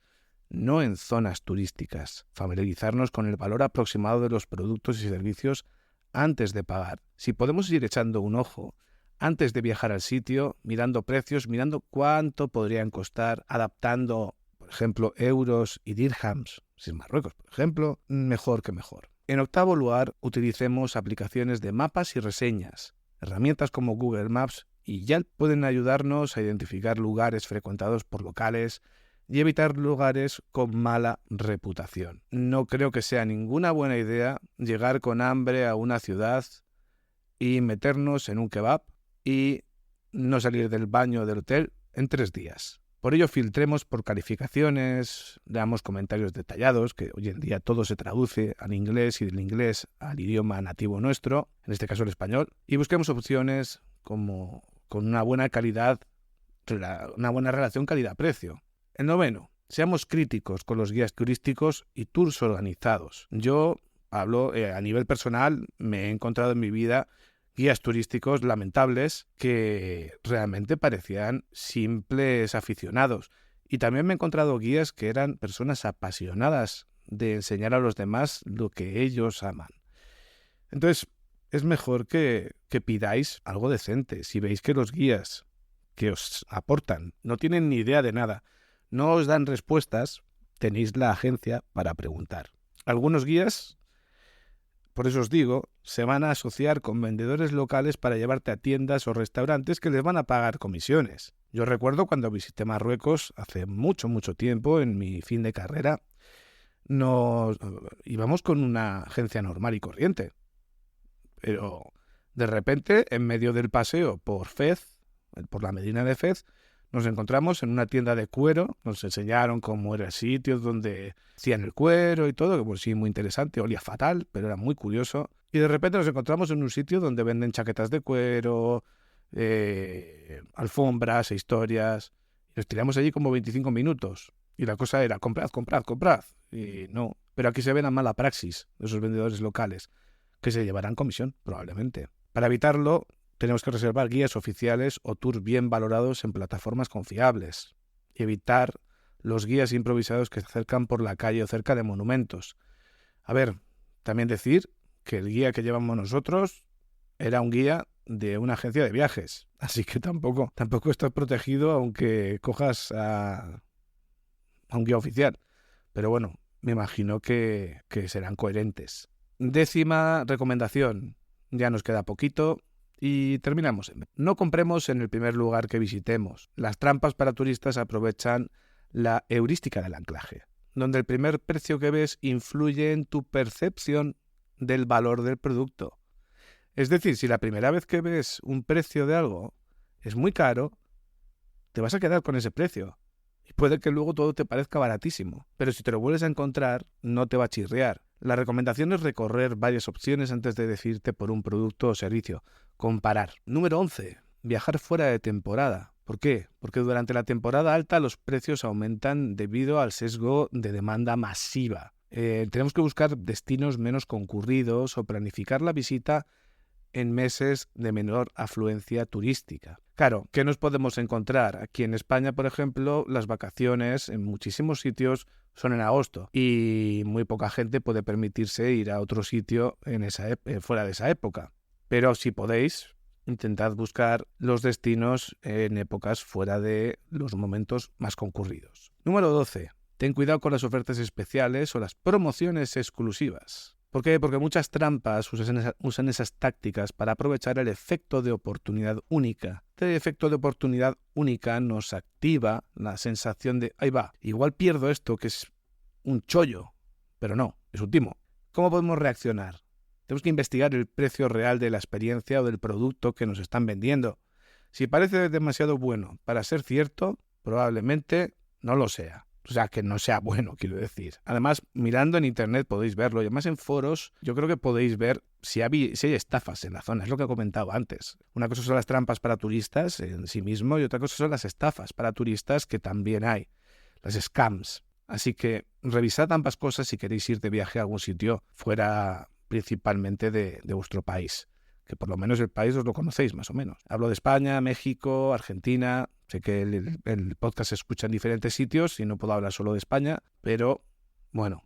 no en zonas turísticas. Familiarizarnos con el valor aproximado de los productos y servicios antes de pagar. Si podemos ir echando un ojo antes de viajar al sitio, mirando precios, mirando cuánto podrían costar, adaptando, por ejemplo, euros y dirhams, si es Marruecos, por ejemplo, mejor que mejor. En octavo lugar, utilicemos aplicaciones de mapas y reseñas. Herramientas como Google Maps y Yelp pueden ayudarnos a identificar lugares frecuentados por locales y evitar lugares con mala reputación. No creo que sea ninguna buena idea llegar con hambre a una ciudad y meternos en un kebab y no salir del baño del hotel en 3 días. Por ello, filtremos por calificaciones, damos comentarios detallados, que hoy en día todo se traduce al inglés y del inglés al idioma nativo nuestro, en este caso el español, y busquemos opciones como con una buena calidad, una buena relación calidad-precio. El noveno, Seamos críticos con los guías turísticos y tours organizados. Yo hablo a nivel personal, me he encontrado en mi vida guías turísticos lamentables que realmente parecían simples aficionados. Y también me he encontrado guías que eran personas apasionadas de enseñar a los demás lo que ellos aman. Entonces, es mejor que pidáis algo decente. Si veis que los guías que os aportan no tienen ni idea de nada, no os dan respuestas, tenéis la agencia para preguntar. Algunos guías, por eso os digo, se van a asociar con vendedores locales para llevarte a tiendas o restaurantes que les van a pagar comisiones. Yo recuerdo cuando visité Marruecos hace mucho tiempo, en mi fin de carrera, nos íbamos con una agencia normal y corriente. Pero de repente, en medio del paseo por Fez, por la Medina de Fez, nos encontramos en una tienda de cuero, nos enseñaron cómo era el sitio donde hacían el cuero y todo, que pues sí, muy interesante, olía fatal, pero era muy curioso. Y de repente nos encontramos en un sitio donde venden chaquetas de cuero, alfombras e historias. Y nos tiramos allí como 25 minutos. Y la cosa era, comprad. Y no, pero aquí se ve la mala praxis de esos vendedores locales, que se llevarán comisión, probablemente. Para evitarlo, tenemos que reservar guías oficiales o tours bien valorados en plataformas confiables. Y evitar los guías improvisados que se acercan por la calle o cerca de monumentos. A ver, también decir que el guía que llevamos nosotros era un guía de una agencia de viajes. Así que tampoco estás protegido aunque cojas a un guía oficial. Pero bueno, me imagino que serán coherentes. 10ª recomendación. Ya nos queda poquito. Y terminamos. No compremos en el primer lugar que visitemos. Las trampas para turistas aprovechan la heurística del anclaje, donde el primer precio que ves influye en tu percepción del valor del producto. Es decir, si la primera vez que ves un precio de algo es muy caro, te vas a quedar con ese precio. Y puede que luego todo te parezca baratísimo. Pero si te lo vuelves a encontrar, no te va a chirriar. La recomendación es recorrer varias opciones antes de decidirte por un producto o servicio. Comparar. Número 11. Viajar fuera de temporada. ¿Por qué? Porque durante la temporada alta los precios aumentan debido al sesgo de demanda masiva. Tenemos que buscar destinos menos concurridos o planificar la visita en meses de menor afluencia turística. Claro, ¿qué nos podemos encontrar? Aquí en España, por ejemplo, las vacaciones en muchísimos sitios son en agosto y muy poca gente puede permitirse ir a otro sitio fuera de esa época. Pero si podéis, intentad buscar los destinos en épocas fuera de los momentos más concurridos. Número 12. Ten cuidado con las ofertas especiales o las promociones exclusivas. ¿Por qué? Porque muchas trampas usan esas tácticas para aprovechar el efecto de oportunidad única. Este efecto de oportunidad única nos activa la sensación de, ahí va, igual pierdo esto que es un chollo, pero no, es un timo. ¿Cómo podemos reaccionar? Tenemos que investigar el precio real de la experiencia o del producto que nos están vendiendo. Si parece demasiado bueno para ser cierto, probablemente no lo sea. O sea, que no sea bueno, quiero decir. Además, mirando en internet podéis verlo. Y además en foros, yo creo que podéis ver si hay estafas en la zona. Es lo que he comentado antes. Una cosa son las trampas para turistas en sí mismo y otra cosa son las estafas para turistas que también hay. Las scams. Así que revisad ambas cosas si queréis ir de viaje a algún sitio fuera principalmente de vuestro país. Que por lo menos el país os lo conocéis más o menos. Hablo de España, México, Argentina. Sé que el podcast se escucha en diferentes sitios y no puedo hablar solo de España, pero bueno,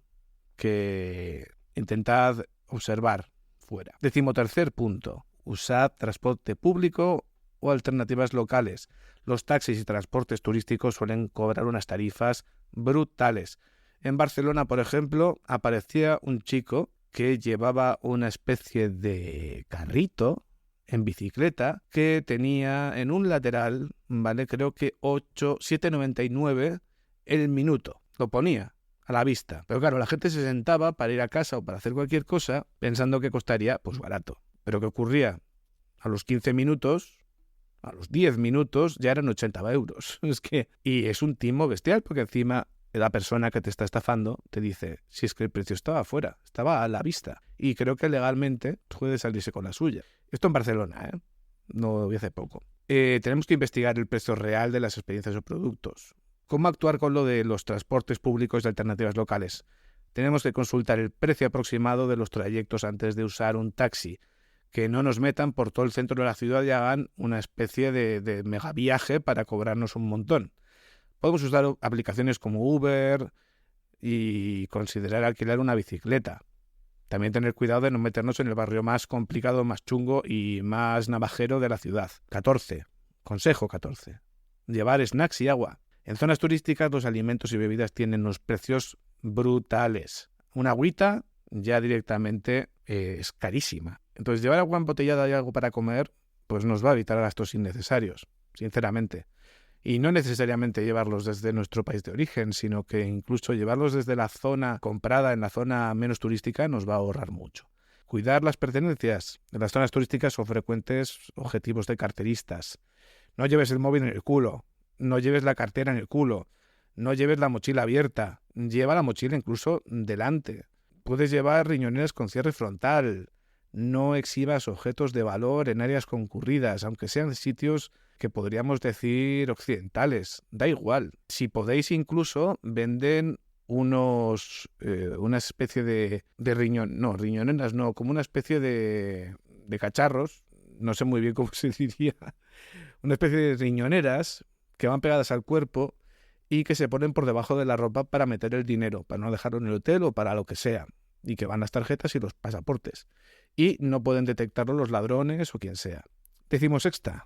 que intentad observar fuera. 13º punto. Usad transporte público o alternativas locales. Los taxis y transportes turísticos suelen cobrar unas tarifas brutales. En Barcelona, por ejemplo, aparecía un chico que llevaba una especie de carrito en bicicleta que tenía en un lateral, ¿vale? Creo que 7,99 el minuto. Lo ponía a la vista. Pero claro, la gente se sentaba para ir a casa o para hacer cualquier cosa pensando que costaría, pues barato. Pero ¿qué ocurría? A los 15 minutos, a los 10 minutos ya eran 80 euros. Y es un timo bestial porque encima la persona que te está estafando te dice, si es que el precio estaba afuera, estaba a la vista. Y creo que legalmente puede salirse con la suya. Esto en Barcelona, no lo vi hace poco. Tenemos que investigar el precio real de las experiencias o productos. ¿Cómo actuar con lo de los transportes públicos de alternativas locales? Tenemos que consultar el precio aproximado de los trayectos antes de usar un taxi, que no nos metan por todo el centro de la ciudad y hagan una especie de megaviaje para cobrarnos un montón. Podemos usar aplicaciones como Uber y considerar alquilar una bicicleta. También tener cuidado de no meternos en el barrio más complicado, más chungo y más navajero de la ciudad. 14. Consejo 14. Llevar snacks y agua. En zonas turísticas los alimentos y bebidas tienen unos precios brutales. Una agüita ya directamente es carísima. Entonces llevar agua embotellada y algo para comer pues nos va a evitar gastos innecesarios, sinceramente. Y no necesariamente llevarlos desde nuestro país de origen, sino que incluso llevarlos desde la zona comprada en la zona menos turística nos va a ahorrar mucho. Cuidar las pertenencias. En las zonas turísticas son frecuentes objetivos de carteristas. No lleves el móvil en el culo. No lleves la cartera en el culo, no lleves la mochila abierta, lleva la mochila incluso delante. Puedes llevar riñoneras con cierre frontal, no exhibas objetos de valor en áreas concurridas, aunque sean sitios que podríamos decir occidentales, da igual. Si podéis incluso venden una especie de riñoneras no, como una especie de cacharros, no sé muy bien cómo se diría, una especie de riñoneras que van pegadas al cuerpo y que se ponen por debajo de la ropa para meter el dinero, para no dejarlo en el hotel o para lo que sea, y que van las tarjetas y los pasaportes. Y no pueden detectarlo los ladrones o quien sea. Decimosexto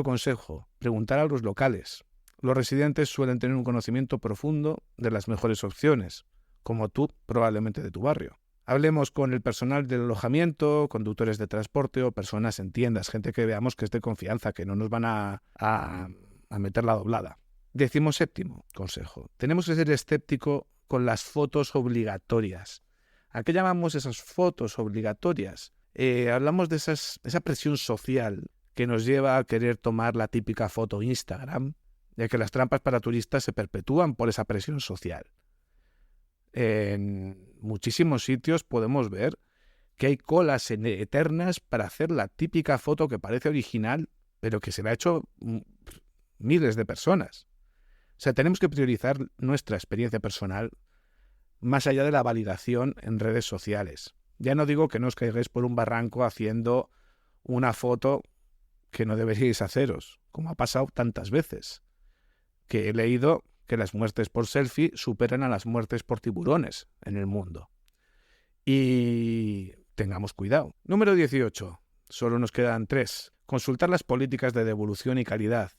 consejo, preguntar a los locales. Los residentes suelen tener un conocimiento profundo de las mejores opciones, como tú probablemente de tu barrio. Hablemos con el personal del alojamiento, conductores de transporte o personas en tiendas, gente que veamos que es de confianza, que no nos van a meter la doblada. 17º consejo. Tenemos que ser escéptico con las fotos obligatorias. ¿A qué llamamos esas fotos obligatorias? Hablamos de esa presión social que nos lleva a querer tomar la típica foto Instagram, ya que las trampas para turistas se perpetúan por esa presión social. En muchísimos sitios podemos ver que hay colas eternas para hacer la típica foto que parece original, pero que se la ha hecho miles de personas. O sea, tenemos que priorizar nuestra experiencia personal más allá de la validación en redes sociales. Ya no digo que no os caigáis por un barranco haciendo una foto que no deberíais haceros, como ha pasado tantas veces, que he leído que las muertes por selfie superan a las muertes por tiburones en el mundo. Y tengamos cuidado. Número 18. Solo nos quedan 3. Consultar las políticas de devolución y calidad.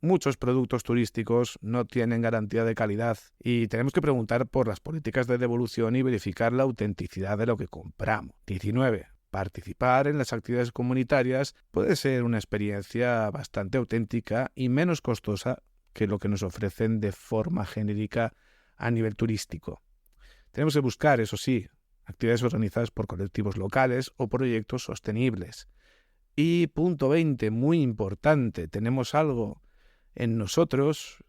Muchos productos turísticos no tienen garantía de calidad y tenemos que preguntar por las políticas de devolución y verificar la autenticidad de lo que compramos. 19. Participar en las actividades comunitarias puede ser una experiencia bastante auténtica y menos costosa que lo que nos ofrecen de forma genérica a nivel turístico. Tenemos que buscar, eso sí, actividades organizadas por colectivos locales o proyectos sostenibles. Y punto 20, muy importante, tenemos algo en nosotros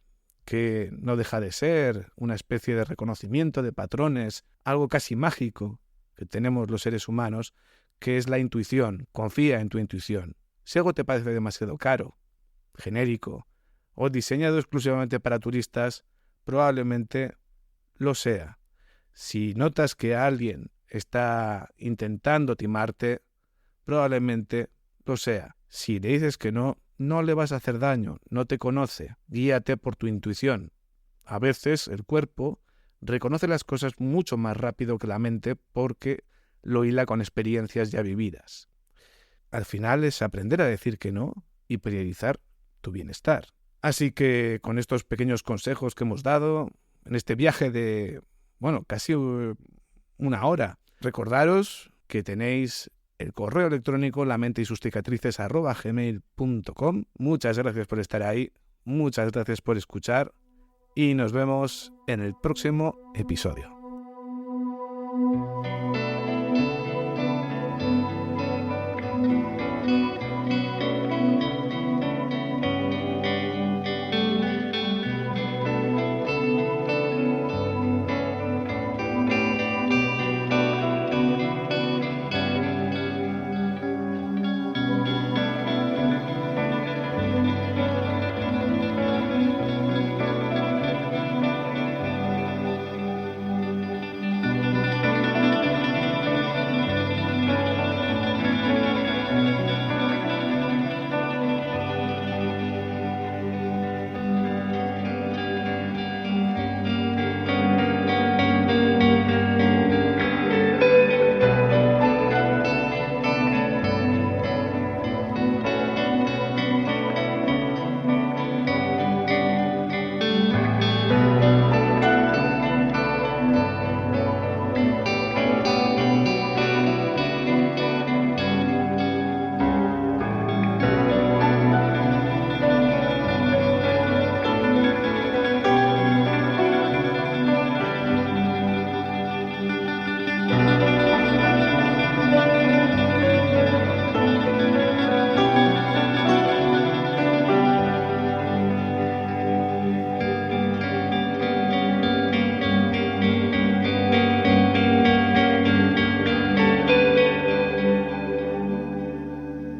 que no deja de ser una especie de reconocimiento de patrones, algo casi mágico que tenemos los seres humanos, que es la intuición. Confía en tu intuición. Si algo te parece demasiado caro, genérico o diseñado exclusivamente para turistas, probablemente lo sea. Si notas que alguien está intentando timarte, probablemente lo sea. Si le dices que no, no le vas a hacer daño, no te conoce, guíate por tu intuición. A veces el cuerpo reconoce las cosas mucho más rápido que la mente porque lo hila con experiencias ya vividas. Al final es aprender a decir que no y priorizar tu bienestar. Así que con estos pequeños consejos que hemos dado, en este viaje de, casi una hora, recordaros que tenéis el correo electrónico lamenteysusticicatrices@gmail.com. Muchas gracias por estar ahí, muchas gracias por escuchar y nos vemos en el próximo episodio.